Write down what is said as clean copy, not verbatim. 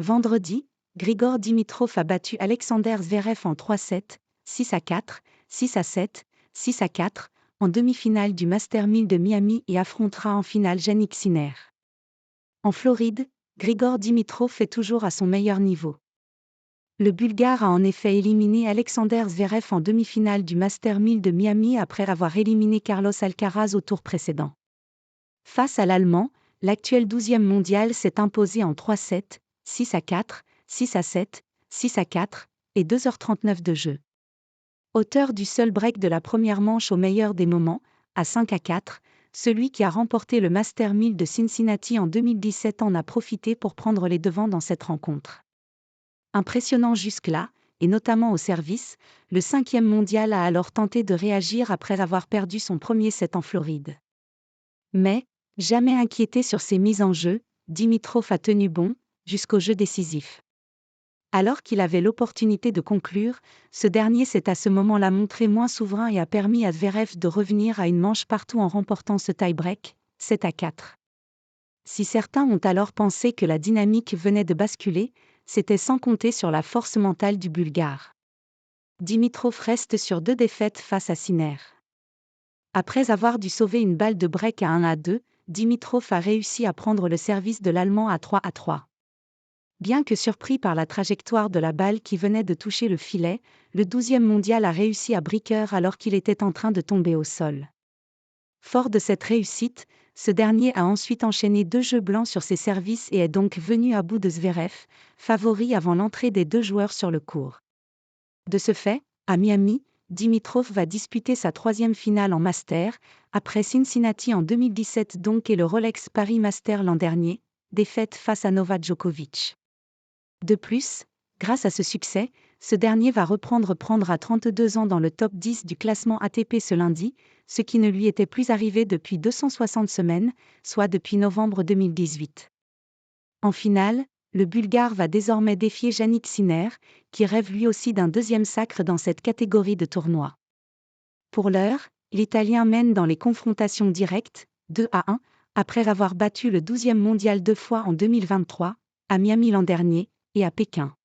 Vendredi, Grigor Dimitrov a battu Alexander Zverev en 3-7, 6-4, 6-7, 6-4, en demi-finale du Master 1000 de Miami et affrontera en finale Jannik Sinner. En Floride, Grigor Dimitrov est toujours à son meilleur niveau. Le Bulgare a en effet éliminé Alexander Zverev en demi-finale du Master 1000 de Miami après avoir éliminé Carlos Alcaraz au tour précédent. Face à l'Allemand, l'actuel 12e mondial s'est imposé en 3-7, 6-4, 6-7, 6-4 et 2h39 de jeu. Auteur du seul break de la première manche au meilleur des moments, à 5-4, celui qui a remporté le Master 1000 de Cincinnati en 2017 en a profité pour prendre les devants dans cette rencontre. Impressionnant jusque-là, et notamment au service, le 5e mondial a alors tenté de réagir après avoir perdu son premier set en Floride. Mais, jamais inquiété sur ses mises en jeu, Dimitrov a tenu bon, jusqu'au jeu décisif. Alors qu'il avait l'opportunité de conclure, ce dernier s'est à ce moment-là montré moins souverain et a permis à Zverev de revenir à une manche partout en remportant ce tie-break, 7-4. Si certains ont alors pensé que la dynamique venait de basculer, c'était sans compter sur la force mentale du Bulgare. Dimitrov reste sur 2 défaites face à Sinner. Après avoir dû sauver une balle de break à 1-2, Dimitrov a réussi à prendre le service de l'Allemand à 3-3. Bien que surpris par la trajectoire de la balle qui venait de toucher le filet, le 12e mondial a réussi à briquer alors qu'il était en train de tomber au sol. Fort de cette réussite, ce dernier a ensuite enchaîné 2 jeux blancs sur ses services et est donc venu à bout de Zverev, favori avant l'entrée des 2 joueurs sur le court. De ce fait, à Miami, Dimitrov va disputer sa 3e finale en Master, après Cincinnati en 2017 donc et le Rolex Paris Master l'an dernier, défaite face à Novak Djokovic. De plus, grâce à ce succès, ce dernier va prendre à 32 ans dans le top 10 du classement ATP ce lundi, ce qui ne lui était plus arrivé depuis 260 semaines, soit depuis novembre 2018. En finale, le Bulgare va désormais défier Jannik Sinner, qui rêve lui aussi d'un 2e sacre dans cette catégorie de tournoi. Pour l'heure, l'Italien mène dans les confrontations directes, 2-1, après avoir battu le 12e mondial 2 fois en 2023, à Miami l'an dernier, et à Pékin.